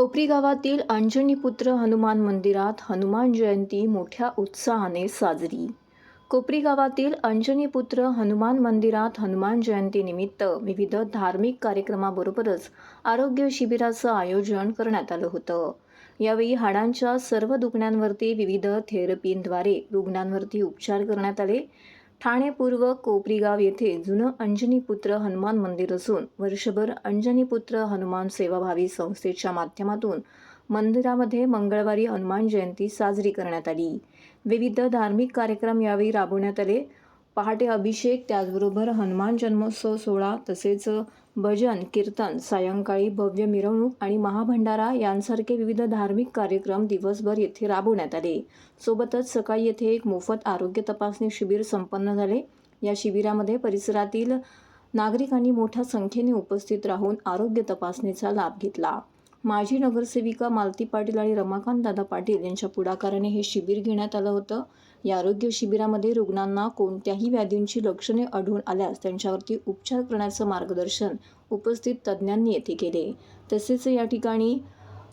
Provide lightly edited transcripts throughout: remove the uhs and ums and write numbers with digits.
कोपरी गावातील अंजनीपुत्र हनुमान मंदिरात हनुमान जयंती मोठ्या उत्साहाने साजरी। कोपरी गावातील अंजनीपुत्र हनुमान मंदिरात हनुमान जयंतीनिमित्त विविध धार्मिक कार्यक्रमाबरोबरच आरोग्य शिबिराचं आयोजन करण्यात आलं होतं। यावेळी हाडांच्या सर्व दुखण्यांवरती विविध थेरपींद्वारे रुग्णांवरती उपचार करण्यात आले। ठाणे पूर्व कोपरी गाव येथे जुनं अंजनीपुत्र हनुमान मंदिर असून वर्षभर अंजनीपुत्र हनुमान सेवाभावी संस्थेच्या माध्यमातून मंदिरामध्ये मंगळवारी हनुमान जयंती साजरी करण्यात आली। विविध धार्मिक कार्यक्रम यावेळी राबवण्यात आले। पहाटे अभिषेक, त्याचबरोबर हनुमान जन्मोत्सव सोहळा तसेच भजन कीर्तन, सायंकाळी भव्य मिरवणूक आणि महाभंडारा यांसारखे विविध धार्मिक कार्यक्रम दिवसभर येथे राबवण्यात आले। सोबतच सकाळी येथे एक मोफत आरोग्य तपासणी शिबिर संपन्न झाले। या शिबिरामध्ये परिसरातील नागरिकांनी मोठ्या संख्येने उपस्थित राहून आरोग्य तपासणीचा लाभ घेतला। माजी नगरसेविका मालती पाटील आणि रमाकांत दादा पाटील यांच्या पुढाकाराने हे शिबिर घेण्यात आलं होतं। या आरोग्य शिबिरामध्ये रुग्णांना कोणत्याही व्याधींची लक्षणे आढळून आल्यास त्यांच्यावरती उपचार करण्याचं मार्गदर्शन उपस्थित तज्ज्ञांनी येथे केले। तसेच या ठिकाणी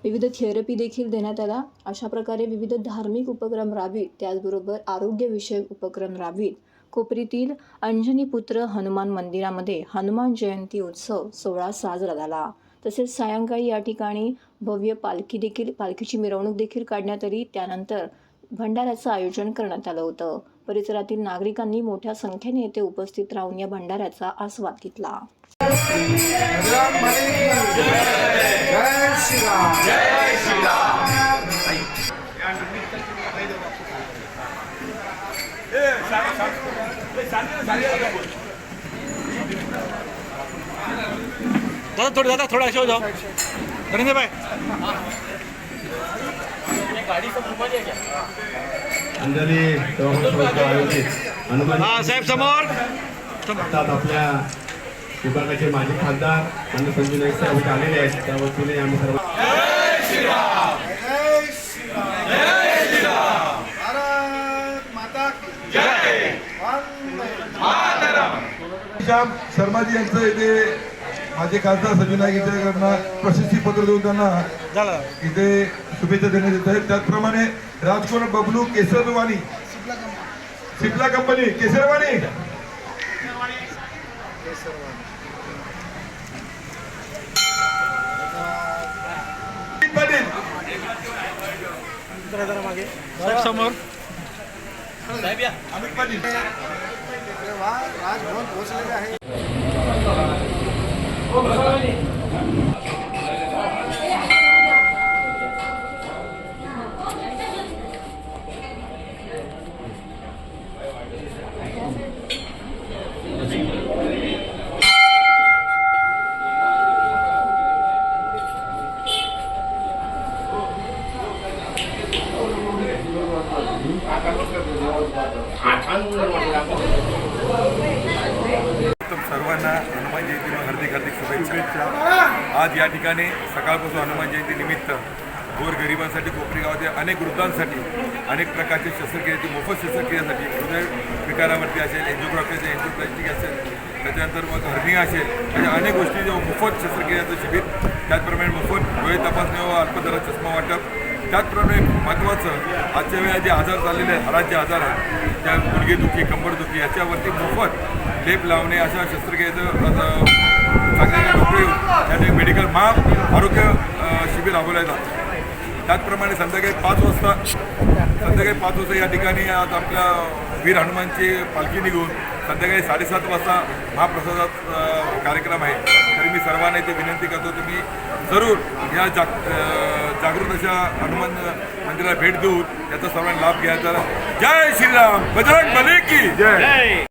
विविध थेरपी देखील देण्यात आला। अशा प्रकारे विविध धार्मिक उपक्रम राबवित त्याचबरोबर आरोग्यविषयक उपक्रम राबवित कोपरीतील अंजनीपुत्र हनुमान मंदिरामध्ये हनुमान जयंती उत्सव सोहळा साजरा झाला। तसेच सायंकाळी या ठिकाणी भव्य पालखीची मिरवणूक देखील काढण्यात आली। त्यानंतर भंडाऱ्याचं आयोजन करण्यात आलं होतं। परिसरातील नागरिकांनी मोठ्या संख्येने येथे उपस्थित राहून या भंडाऱ्याचा आस्वाद घेतला। दादा थोड़ा ऐसे हो जाओ नरेंद्र भाई। अंजली आयोजित हनुमान साहेब समोर आपल्या विभागाचे माजी खासदार आणि संजय नाईक साहेब आलेले आहेत। त्या वतीने आम्ही सर्व जय श्रीराम, जय श्रीराम, जय श्रीराम, भारत माता की जय, वंदे मातरम। शर्माजी यांचं इथे माझे खासदार संजय नाईक यांच्याकडनं प्रशस्ती पत्र देऊन त्यांना इथे शुभेच्छा देण्यात येत आहेत। त्याचप्रमाणे राजकोट बबलू केसरवाणी सिप्ला कंपनी केसरवाणी पाटील साहेब समोर अमित पाटील राजभवन पोहोचलेले आहे। सर्वांना हनुमान जयंती हार्दिक शुभेच्छा। आज या ठिकाणी सकाळपासून हनुमान जयंती निमित्त गोरगरिबांसाठी कोपरी गावातील अनेक वृद्धांसाठी अनेक प्रकारचे शस्त्रक्रियेची मोफत शस्त्रक्रियेसाठी हृदय विकारावरती असेल, एन्जिओग्राफीचे एन्जिओप्लास्टिक असेल, त्याच्यानंतर मग हर्निया असेल, अशा अनेक गोष्टी जे मोफत शस्त्रक्रियेचं शिबिर, त्याचप्रमाणे मोफत डोळे तपासणी व अल्पदरात चष्मा वाटप, त्याचप्रमाणे महत्त्वाचं आजच्या वेळेला जे आजार चाललेले आहेत, हाडाचे आजार आहेत, त्या गुडघेदुखी, कंबरदुखी याच्यावरती मोफत लेप लावणे अशा शस्त्रक्रियेचं चांगल्या डॉक्टर येऊन त्याने मेडिकल आरोग्य शिबिर राबवलं जातं। त्याचप्रमाणे संध्याकाळी 5 वाजता या ठिकाणी आज आपल्या वीर हनुमानची पालखी निघून संध्याकाळी 7:30 वाजता महाप्रसादात कार्यक्रम आहे। तरी मी सर्वांना इथे विनंती करतो, तुम्ही जरूर या जागृत अशा हनुमान मंदिराला भेट देऊन याचा सर्वांना लाभ घ्यायचा। जय श्रीराम, बजरंग बली की जय।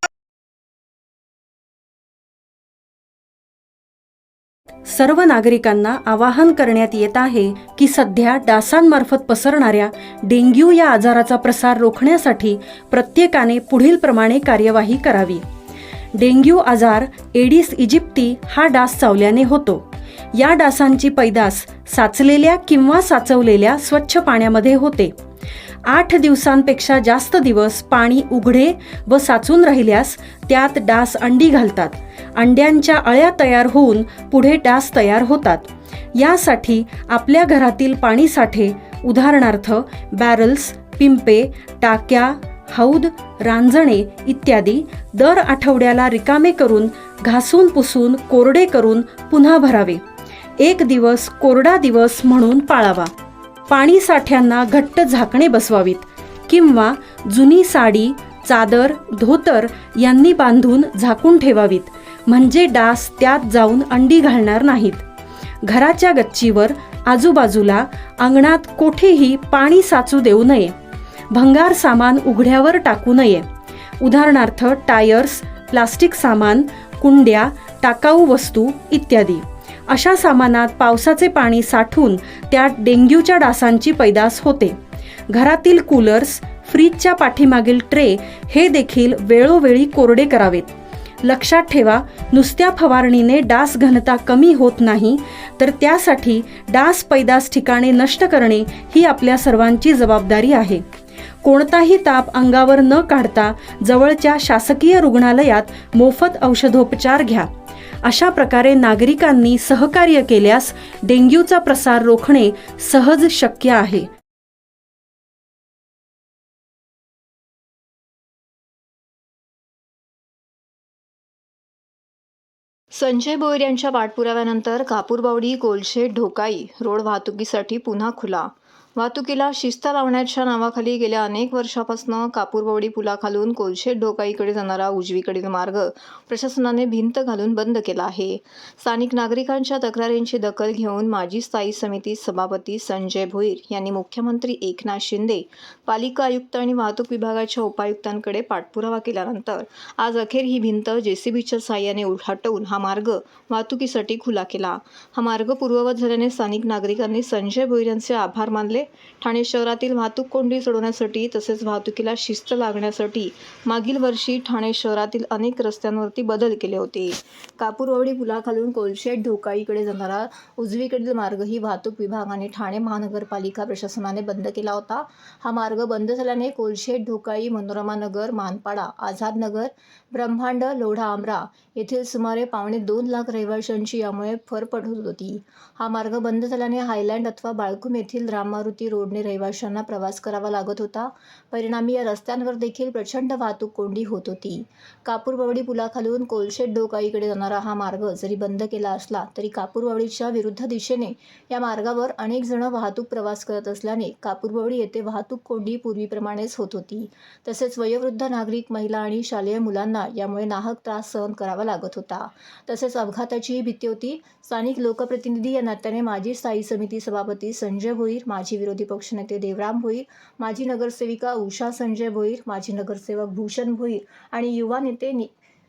सर्व नागरिकांना आवाहन करण्यात येत आहे की सध्या डासांमार्फत पसरणाऱ्या डेंग्यू या आजाराचा प्रसार रोखण्यासाठी प्रत्येकाने पुढील प्रमाणे कार्यवाही करावी। डेंग्यू आजार एडिस इजिप्ती हा डास चावल्याने होतो। या डासांची पैदास साचलेल्या किंवा साचवलेल्या स्वच्छ पाण्यामध्ये होते। 8 दिवसांपेक्षा जास्त दिवस पाणी उघडे व साचून राहिल्यास त्यात डास अंडी घालतात। अंड्यांच्या अळ्या तयार होऊन पुढे डास तयार होतात। यासाठी आपल्या घरातील पाणीसाठे उदाहरणार्थ बॅरल्स, पिंपे, टाक्या, हौद, रांजणे इत्यादी दर आठवड्याला रिकामे करून घासून पुसून कोरडे करून पुन्हा भरावे. एक दिवस कोरडा दिवस म्हणून पाळावा. पाणी साठ्यांना घट्ट झाकणे बसवावीत किंवा जुनी साडी, चादर, धोतर यांनी बांधून झाकून ठेवावीत, म्हणजे डास त्यात जाऊन अंडी घालणार नाहीत. घराच्या गच्चीवर, आजूबाजूला, अंगणात कोठेही पाणी साचू देऊ नये. भंगार सामान उघड्यावर टाकू नये. उदाहरणार्थ टायर्स, प्लास्टिक सामान, कुंड्या, टाकाऊ वस्तू इत्यादी. अशा सामानात पावसाचे पाणी साठून त्यात डेंग्यूच्या डासांची पैदास होते. घरातील कूलर्स, फ्रीजच्या पाठीमागील ट्रे हे देखील वेळोवेळी कोरडे करावेत. लक्षात ठेवा, नुसत्या फवारणीने डास घनता कमी होत नाही, तर त्यासाठी डास पैदास ठिकाणे नष्ट करणे ही आपल्या सर्वांची जबाबदारी आहे. कोणताही ताप अंगावर न काढता जवळच्या शासकीय रुग्णालयात मोफत औषधोपचार घ्या. अशा प्रकारे नागरिकांनी सहकार्य केल्यास डेंग्यूचा प्रसार रोखणे सहज शक्य आहे. संजय भोईर यांच्या पाठपुराव्यानंतर कापूरबावडी, कोलशेत, ढोकाई रोड वाहतुकीसाठी पुन्हा खुला. वाहतुकीला शिस्त लावण्याच्या नावाखाली गेल्या अनेक वर्षापासून कापूरबावडी पुलाखालून कोलशेत ढोकाईकडे जाणारा उजवीकडील मार्ग प्रशासनाने भिंत घालून बंद केला आहे. स्थानिक नागरिकांच्या तक्रारींची दखल घेऊन माजी स्थायी समिती सभापती संजय भोईर यांनी मुख्यमंत्री एकनाथ शिंदे, पालिका आयुक्त आणि वाहतूक विभागाच्या उपायुक्तांकडे पाठपुरावा केल्यानंतर आज अखेर ही भिंत जेसीबीच्या साहाय्याने हटवून हा मार्ग वाहतुकीसाठी खुला केला. हा मार्ग पूर्ववत झाल्याने स्थानिक नागरिकांनी संजय भोईर यांचे आभार मानले. ठाणे शहरातील वाहतूक कोंडी सोडवण्यासाठी तसेच वाहतुकीला शिस्त लागण्यासाठी मागील वर्षी ठाणे शहरातील अनेक रस्त्यांवरती बदल केले होते. कापूरबावडी पुलाखालून कोलशेत ढोकाईकडे जाणारा उजवीकडील मार्गही वाहतूक विभाग आणि ठाणे महानगरपालिका प्रशासनाने बंद केला होता. हा मार्ग बंद झाल्याने कोलशेत ढोकाई, मनोरमा नगर, मानपाडा, आझाद नगर, ब्रह्मांड, लोढा आमरा येथील सुमारे 2.25 लाख रहिवाशांची यामुळे फरफट होत होती. हा मार्ग बंद झाल्याने हायलँड अथवा बाळकुम येथील राममारुती रोडने रहिवाशांना प्रवास करावा लागत होता. परिणामी या रस्त्यांवर देखील प्रचंड वाहतूक कोंडी होत होती. कापूरबावडी पुलाखालून कोलशेत ढोकाईकडे जाणारा हा मार्ग जरी बंद केला असला तरी कापूरबावडीच्या विरुद्ध दिशेने या मार्गावर अनेक जण वाहतूक प्रवास करत असल्याने कापूरबावडी येथे वाहतूक कोंडी पूर्वीप्रमाणेच होत होती. तसेच वयोवृद्ध नागरिक, महिला आणि शालेय मुलांना यामुळे नाहक त्रास सहन करावा लागत होता. तसेच अपघाताचीही भीती होती. स्थानिक लोकप्रतिनिधी या नात्याने माजी स्थायी समिती सभापती संजय भोईर, माजी विरोधी पक्षनेते देवराम भोईर, माजी नगरसेविका उषा संजय भोईर, माजी नगरसेवक भूषण भोईर आणि युवा नेते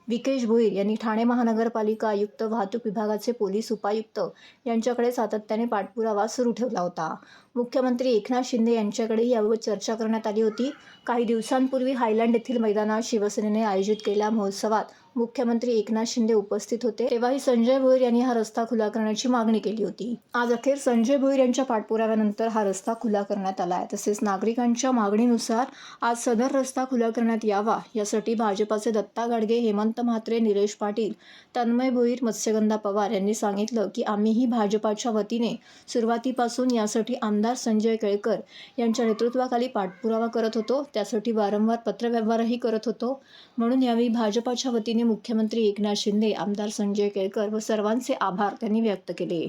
विकेश भोईर यांनी ठाणे महानगरपालिका आयुक्त, वाहतूक विभागाचे पोलीस उपायुक्त यांच्याकडे सातत्याने पाठपुरावा सुरू ठेवला होता. मुख्यमंत्री एकनाथ शिंदे यांच्याकडे याबाबत चर्चा करण्यात आली होती. काही दिवसांपूर्वी हायलँड येथील मैदानात शिवसेनेने आयोजित केलेल्या महोत्सवात मुख्यमंत्री एकनाथ शिंदे उपस्थित होते. तेव्हाही संजय भोईर यांनी हा रस्ता खुला करण्याची मागणी केली होती. आज अखेर संजय भोईर यांच्या पाठपुराव्यानंतर हा रस्ता खुला करण्यात आला आहे. तसेच नागरिकांच्या मागणीनुसार आज सदर रस्ता खुला करण्यात यावा यासाठी भाजपाचे दत्ता गाडगे, हेमंत म्हात्रे, निलेश पाटील, तन्मय भोईर, मत्स्यगंधा पवार यांनी सांगितलं की आम्हीही भाजपाच्या वतीने सुरुवातीपासून यासाठी आमदार संजय केळकर यांच्या नेतृत्वाखाली पाठपुरावा करत होतो. त्यासाठी वारंवार पत्रव्यवहारही करत होतो. म्हणून यावेळी भाजपाच्या वतीने मुख्यमंत्री एकनाथ शिंदे, आमदार संजय केळकर व सर्वांचे आभार त्यांनी व्यक्त केले.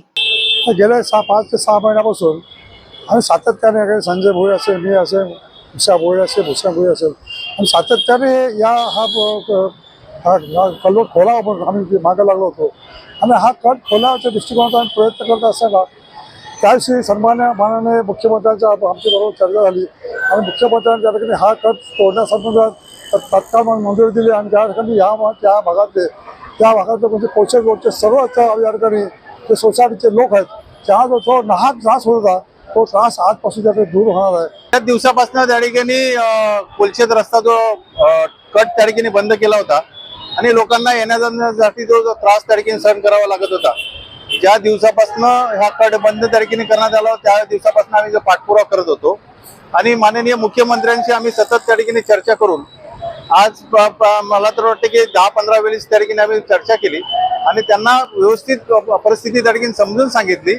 गेल्या 5 ते 6 महिन्यापासून आम्ही सातत्याने संजय भोईर असेल, मी असेल, उषा भोईर असेल, भूषण भोईर असेल, आणि सातत्याने हा कल्लोळ खोला आम्ही मागे लागलो होतो. आणि हा कट खोलाच्या दृष्टिकोनाचा आम्ही प्रयत्न करत असताना त्याविषयी माननीय मुख्यमंत्र्यांच्या आमच्याबरोबर चर्चा झाली आणि मुख्यमंत्र्यांच्या ठिकाणी हा कट तोडण्यासंबंधात तत्काळ मंजुरी दिली. आणि त्या ठिकाणी त्या भागातले म्हणजे कोचर रोडचे सर्व या ठिकाणी जे सोसायटीचे लोक आहेत, त्या जो नाहक त्रास होत होता तो त्रास आजपासून त्या दूर होणार आहे. त्या दिवसापासून त्या ठिकाणी कोलशेत रस्ता जो कट त्या ठिकाणी बंद केला होता आणि लोकांना येण्या जाण्यासाठी जो त्रास त्या ठिकाणी सहन करावा लागत होता. ज्या दिवसापासून हा कट बंद त्या ठिकाणी करण्यात आला त्या दिवसापासून आम्ही जो पाठपुरावा करत होतो आणि माननीय मुख्यमंत्र्यांशी आम्ही सतत त्या ठिकाणी चर्चा करून आज मला तर वाटतं की 10-15 वेळेस त्या ठिकाणी आम्ही चर्चा केली आणि त्यांना व्यवस्थित परिस्थिती त्या ठिकाणी समजून सांगितली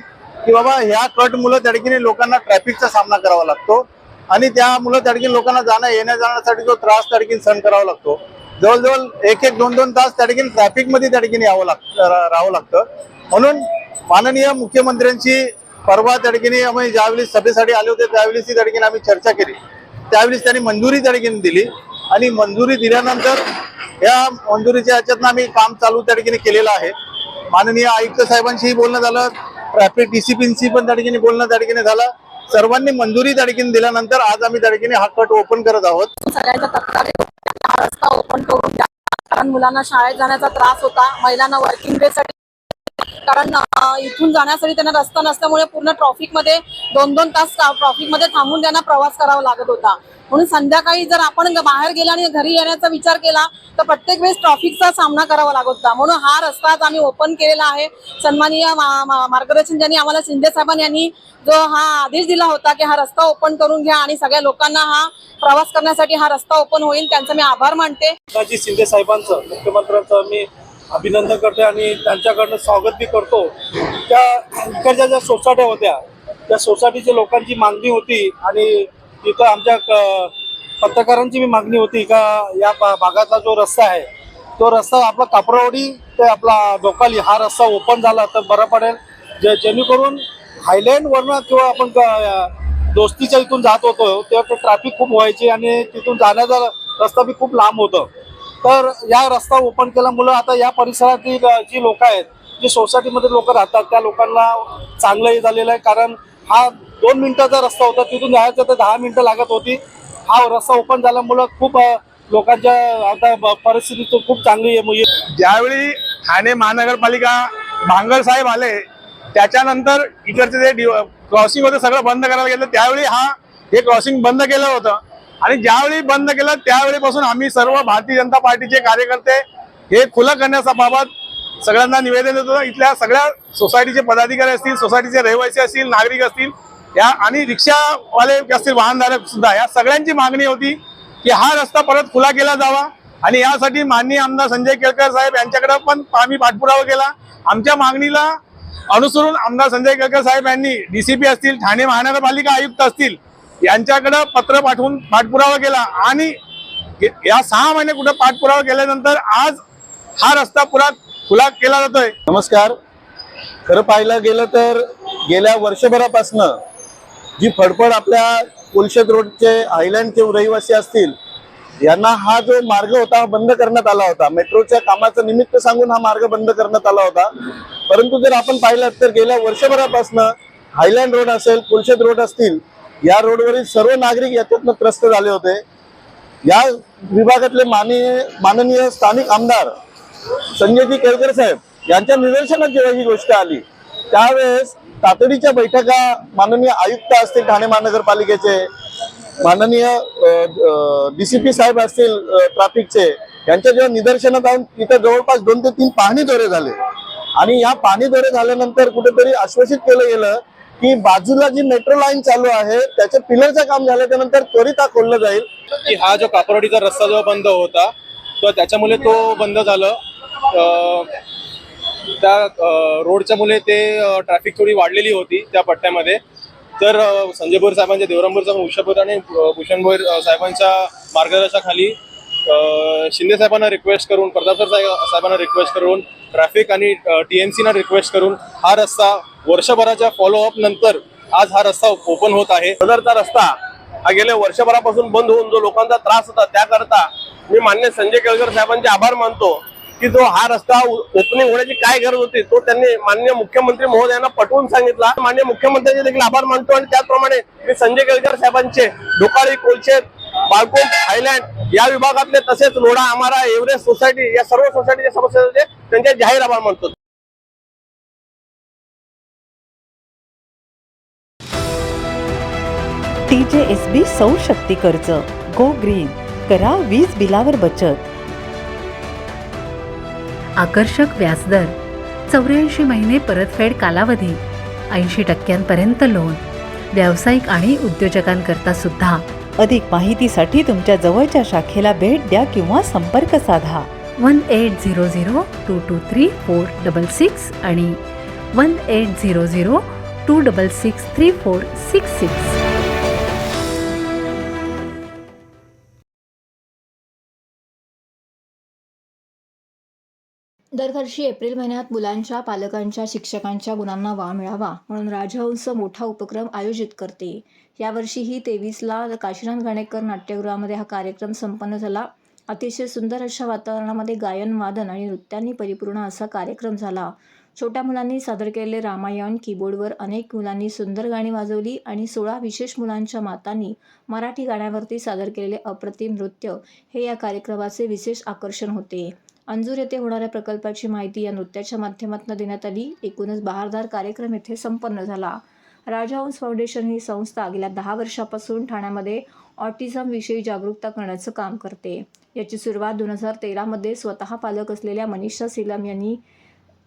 की बाबा ह्या कटमुळे त्या ठिकाणी लोकांना ट्रॅफिकचा सामना करावा लागतो आणि त्यामुळे त्या ठिकाणी लोकांना येण्या जाण्यासाठी जो त्रास त्या ठिकाणी सहन करावा लागतो. जवळजवळ 1-2 तास त्या ठिकाणी ट्रॅफिकमध्ये त्या ठिकाणी राहावं लागतं. म्हणून माननीय मुख्यमंत्र्यांची परवा त्या ठिकाणी आम्ही ज्यावेळी सभेसाठी आले होते त्यावेळेस त्या ठिकाणी आम्ही चर्चा केली. त्यावेळेस त्यांनी मंजुरी त्या ठिकाणी दिली आणि मंजुरी दिल्यानंतर या मंजुरीच्या ह्याच्यातनं आम्ही काम चालू त्या ठिकाणी केलेलं आहे. माननीय आयुक्त साहेबांशीही बोलणं झालं, ट्रॅफिक डीसीपींशी पण त्या ठिकाणी बोलणं त्या ठिकाणी झालं. सर्वांनी मंजुरी त्या ठिकाणी दिल्यानंतर आज आम्ही त्या ठिकाणी हा कट ओपन करत आहोत. सगळ्यांचा तक्रार हा रस्ता ओपन करून द्या, कारण मुलांना शाळेत जाण्याचा त्रास होता, महिलांना वर्किंग डे साठी, कारण इथून जाण्यासाठी त्यांना रस्ता नसल्यामुळे पूर्ण ट्रॉफिकमध्ये 2-2 तास ट्रॉफिकमध्ये थांबून त्यांना प्रवास करावा लागत होता. म्हणून संध्याकाळी जर आपण बाहेर गेला आणि घरी येण्याचा विचार केला तर प्रत्येक वेळेस ट्रॉफिकचा सामना करावा लागत होता. म्हणून हा रस्ता आज आम्ही ओपन केलेला आहे. सन्माननीय मार्गदर्शन ज्यांनी आम्हाला शिंदे साहेबांनी यांनी जो हा आदेश दिला होता की हा रस्ता ओपन करून घ्या आणि सगळ्या लोकांना हा प्रवास करण्यासाठी हा रस्ता ओपन होईल, त्यांचा मी आभार मानते. शिंदे साहेबांचं, मुख्यमंत्र्यांचं मी अभिनंदन करते आणि त्यांच्याकडनं स्वागत बी करतो. त्या इकडच्या ज्या सोसायट्या होत्या त्या सोसायटीच्या लोकांची मागणी होती आणि तिथं आमच्या पत्रकारांची बी मागणी होती का या भागातला जो रस्ता आहे तो रस्ता आपला कापरावडी ते आपला डोकाली हा रस्ता ओपन झाला तर बरं पडेल. जेणेकरून हायलँडवरनं किंवा आपण दोस्तीच्या इथून जात होतो तेव्हा ट्रॅफिक खूप व्हायची आणि तिथून जाण्याचा रस्ता बी खूप लांब होतं. तर या रस्ता ओपन केल्यामुळं आता या परिसरातील जी लोक आहेत, जी सोसायटीमध्ये लोक राहतात त्या लोकांना चांगलं हे झालेलं आहे. कारण हा 2 मिनिटाचा रस्ता होता, तिथून जायचं तर 10 मिनिटं लागत होती. हा रस्ता ओपन झाल्यामुळं खूप लोकांच्या आता परिस्थिती खूप चांगली आहे. ज्यावेळी ठाणे महानगरपालिका भांगर साहेब आले त्याच्यानंतर इकडचे जे क्रॉसिंग होतं सगळं बंद करायला गेलं. त्यावेळी हे क्रॉसिंग बंद केलं होतं आणि ज्यावेळी बंद केलं त्यावेळीपासून आम्ही सर्व भारतीय जनता पार्टीचे कार्यकर्ते हे खुलं करण्याबाबत सगळ्यांना निवेदन देतो. इथल्या सगळ्या सोसायटीचे पदाधिकारी असतील, सोसायटीचे रहिवासी असतील, नागरिक असतील या आणि रिक्षावाले असतील, वाहनधारक सुद्धा, या सगळ्यांची मागणी होती की हा रस्ता परत खुला केला जावा आणि यासाठी माननीय आमदार संजय केळकर साहेब यांच्याकडे पण आम्ही पाठपुरावा केला. आमच्या मागणीला अनुसरून आमदार संजय केळकर साहेब यांनी डीसीपी असतील, ठाणे महानगरपालिका आयुक्त असतील यांच्याकडे पत्र पाठवून पाठपुरावा केला आणि या 6 महिने कुठे पाठपुरावा केल्यानंतर आज हा रस्ता पुरा खुला केला जातोय. नमस्कार. खरं पाहायला गेलं तर गेल्या वर्षभरापासनं जी फडफड आपल्या कुलशेत रोडचे हायलँडचे रहिवासी असतील यांना हा जो मार्ग होता बंद करण्यात आला होता. मेट्रोच्या कामाचं निमित्त सांगून हा मार्ग बंद करण्यात आला होता. परंतु जर आपण पाहिलं तर गेल्या वर्षभरापासनं हायलँड रोड असेल, कुलशेत रोड असतील, या रोडवरील सर्व नागरिक याच्यातनं त्रस्त झाले होते. या विभागातले माननीय स्थानिक आमदार संजयजी केळकर साहेब यांच्या निदर्शनात जेव्हा ही गोष्ट आली त्यावेळेस तातडीच्या बैठका माननीय आयुक्त असतील ठाणे महानगरपालिकेचे, माननीय डीसीपी साहेब असतील ट्रॅफिकचे, यांच्या जेव्हा निदर्शनात आणून तिथे जवळपास 2 ते 3 पाहणी दौरे झाले आणि या पाहणी दौरे झाल्यानंतर कुठेतरी आश्वासित केलं गेलं की बाजूला जी मेट्रो लाईन चालू आहे त्याच्या पिलरचं काम झाल्यानंतर त्वरित हा खोललं जाईल. की हा जो कापरवाडीचा रस्ता जो बंद होता तर त्याच्यामुळे तो बंद झालं. त्या रोडच्या मुळे ते ट्रॅफिक थोडी वाढलेली होती त्या पट्ट्यामध्ये. तर संजय भोईर साहेबांच्या, देवराम भोईर साहेब, उषा भोईर आणि भूषण भोईर साहेबांच्या मार्गदर्शनाखाली शिंदे साहेबांना रिक्वेस्ट करून, प्रताप साहेबांना रिक्वेस्ट करून, ट्रॅफिक आणि TMCना रिक्वेस्ट करून हा रस्ता वर्षभराच्या फॉलोअप नंतर आज हा रस्ता ओपन होत आहे. सदरचा रस्ता हा गेल्या वर्षभरापासून बंद होऊन जो लोकांचा त्रास होता त्याकरता मी मान्य संजय केळकर साहेबांचे आभार मानतो की जो हा रस्ता ओपनिंग होण्याची काय गरज होती तो त्यांनी माननीय मुख्यमंत्री महोदयांना पटवून सांगितला. माननीय मुख्यमंत्र्यांचे देखील आभार मानतो आणि त्याचप्रमाणे मी संजय केळकर साहेबांचे डोकाळी, कोलशेत, बाळकोट, हायलँड या विभागातले तसेच लोढा, आमारा, एव्हरेस्ट सोसायटी या सर्व सोसायटीच्या सदस्यांचे त्यांचे जाहीर आभार मानतो. TJSB सौर शक्ती कर्ज, गो ग्रीन, करा वीज बिलावर बचत. आकर्षक व्याजदर, 84 महिने परतफेड कालावधी, 80% लोन, व्यावसायिक आणि उद्योजकांकरता सुद्धा. अधिक माहितीसाठी तुमच्या जवळच्या शाखेला भेट द्या किंवा संपर्क साधा. 1800-223-466 आणि 1800 2663466. दरवर्षी एप्रिल महिन्यात मुलांच्या पालकांच्या शिक्षकांच्या गुणांना वाव मिळावा म्हणून राजहंस मोठा उपक्रम आयोजित करते. यावर्षीही 23ला काशीनाथ घाणेकर नाट्यगृहामध्ये हा कार्यक्रम संपन्न झाला. अतिशय सुंदर अशा वातावरणामध्ये गायन वादन आणि नृत्यांनी परिपूर्ण असा कार्यक्रम झाला. छोट्या मुलांनी सादर केलेले रामायण, कीबोर्डवर अनेक मुलांनी सुंदर गाणी वाजवली आणि 16 विशेष मुलांच्या मातांनी मराठी गाण्यावरती सादर केलेले अप्रतिम नृत्य हे या कार्यक्रमाचे विशेष आकर्षण होते. अंजूर येथे होणाऱ्या प्रकल्पाची माहिती या नृत्याच्या माध्यमातून देण्यात आली. एकूणच बहारदार कार्यक्रम येथे संपन्न झाला. राजहंस फाउंडेशन ही संस्था गेल्या 10 वर्षापासून ठाण्यामध्ये ऑटिझमविषयी जागरूकता करण्याचं काम करते. याची सुरुवात 2013मध्ये स्वतः पालक असलेल्या मनीषा सीलम यांनी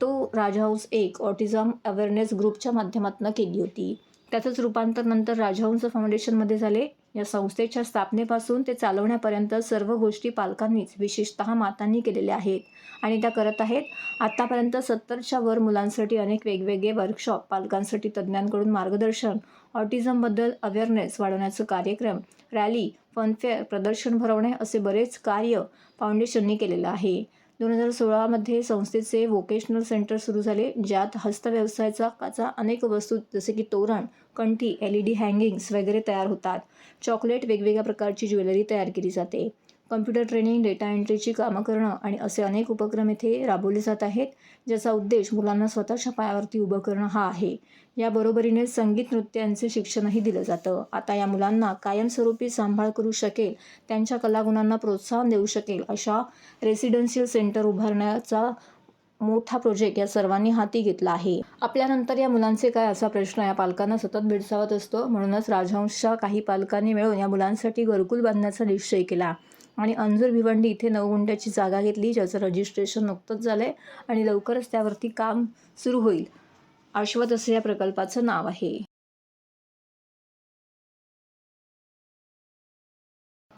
तो राजहंस 1 ऑटिझम अवेअरनेस ग्रुपच्या माध्यमातून केली होती. त्याचंच रूपांतर नंतर राजहंस फाउंडेशनमध्ये झाले. या संस्थेच्या स्थापनेपासून ते चालवण्यापर्यंत सर्व गोष्टी पालकांनीच विशेषतः मातांनी केलेल्या आहेत आणि त्या करत आहेत. आतापर्यंत 70च्या वर मुलांसाठी अनेक वेगवेगळे वर्कशॉप, पालकांसाठी तज्ज्ञांकडून मार्गदर्शन, ऑटिझमबद्दल अवेअरनेस वाढवण्याचं कार्यक्रम, रॅली, फनफेअर, प्रदर्शन भरवणे असे बरेच कार्य फाउंडेशननी केलेलं आहे. 2016मध्ये संस्थेचे व्होकेशनल सेंटर सुरू झाले, ज्यात हस्तव्यवसायाचा अनेक वस्तू जसे की तोरण, कंठी, LED हँगिंग्स वगैरे तयार होतात. चॉकलेट, वेगवेगळ्या प्रकारची ज्वेलरी तयार केली जाते. कम्प्युटर ट्रेनिंग, डेटा एंट्रीची कामं करणं आणि असे अनेक उपक्रम येथे राबवले जात आहेत, ज्याचा उद्देश मुलांना स्वतःच्या पायावरती उभं करणं हा आहे. याबरोबरीने संगीत, नृत्य यांचे शिक्षणही दिलं जातं. आता या मुलांना कायमस्वरूपी सांभाळ करू शकेल, त्यांच्या कलागुणांना प्रोत्साहन देऊ शकेल अशा रेसिडेन्शियल सेंटर उभारण्याचा मोठा प्रोजेक्ट या सर्वांनी हाती घेतला आहे. आपल्यानंतर या मुलांचे काय असा प्रश्न या पालकांना सतत भेडसावत असतो. म्हणूनच राजहंसच्या काही पालकांनी मिळून या मुलांसाठी घरकुल बांधण्याचा निश्चय केला आणि अंजूर भिवंडी इथे 9 गुंठ्याची जागा घेतली, ज्याचं रजिस्ट्रेशन नुकतंच झालंय आणि लवकरच त्यावरती काम सुरू होईल. आश्वत असे या प्रकल्पाचं नाव आहे.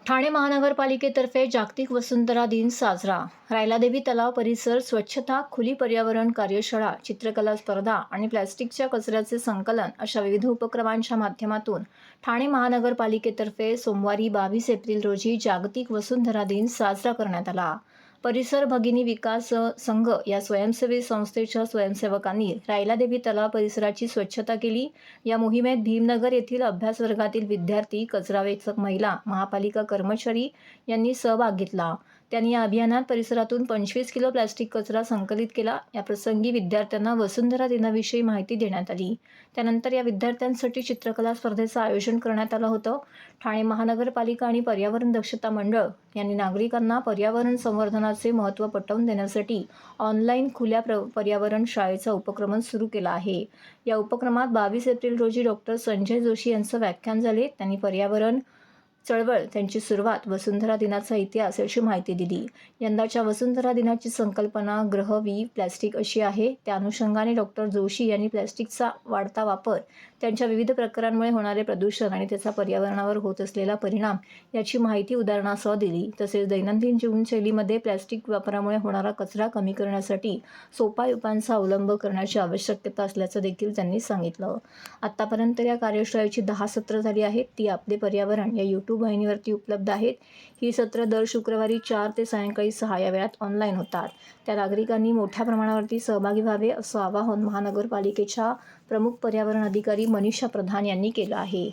ठाणे महानगरपालिकेतर्फे जागतिक वसुंधरा दिन साजरा. रायलादेवी तलाव परिसर स्वच्छता, खुली पर्यावरण कार्यशाळा, चित्रकला स्पर्धा आणि प्लॅस्टिकच्या कचऱ्याचे संकलन अशा विविध उपक्रमांच्या माध्यमातून ठाणे महानगरपालिकेतर्फे सोमवारी 22 एप्रिल रोजी जागतिक वसुंधरा दिन साजरा करण्यात आला. परिसर भगिनी विकास संघ या स्वयंसेवी संस्थेच्या स्वयंसेवकांनी रायलादेवी तलाव परिसराची स्वच्छता केली. या मोहिमेत भीमनगर येथील अभ्यास वर्गातील विद्यार्थी, कचरा वेचक महिला, महापालिका कर्मचारी यांनी सहभाग घेतला. त्यांनी या अभियानात परिसरातून 25 किलो प्लॅस्टिक कचरा संकलित केला. या प्रसंगी विद्यार्थ्यांना वसुंधरा दिनाविषयी माहिती देण्यात आली. त्यानंतर या विद्यार्थ्यांसाठी चित्रकला स्पर्धेचं आयोजन करण्यात आलं होतं. ठाणे महानगरपालिका आणि पर्यावरण दक्षता मंडळ यांनी नागरिकांना पर्यावरण संवर्धनाचे महत्त्व पटवून देण्यासाठी ऑनलाईन खुल्या पर्यावरण शाळेचा उपक्रम सुरू केला आहे. या उपक्रमात 22 एप्रिल रोजी डॉक्टर संजय जोशी यांचं व्याख्यान झाले. त्यांनी पर्यावरण चळवळ, त्यांची सुरुवात, वसुंधरा दिनाचा इतिहास याची माहिती दिली. यंदाच्या वसुंधरा दिनाची संकल्पना ग्रह वी प्लॅस्टिक अशी आहे. त्या अनुषंगाने डॉक्टर जोशी यांनी प्लॅस्टिकचा वाढता वापर, त्यांच्या विविध प्रकारांमुळे होणारे प्रदूषण आणि त्याचा पर्यावरणावर होत असलेला परिणाम याची माहिती उदाहरणासह दिली. तसेच दैनंदिन जीवनशैलीमध्ये प्लॅस्टिक वापरामुळे होणारा कचरा कमी करण्यासाठी सोपा उपायांचा अवलंब करण्याची आवश्यकता असल्याचं देखील त्यांनी सांगितलं. आतापर्यंत या कार्यशाळेची 10 सत्र झाली आहेत. ती आपले पर्यावरण या YouTube वाहिनीवरती उपलब्ध आहेत. ही सत्र दर शुक्रवारी 4 ते सायंकाळी 6 या वेळात ऑनलाईन होतात. त्या नागरिकांनी मोठ्या प्रमाणावरती सहभागी व्हावे असं आवाहन महानगरपालिकेच्या प्रमुख पर्यावरण अधिकारी मनीषा प्रधान यांनी केलं आहे.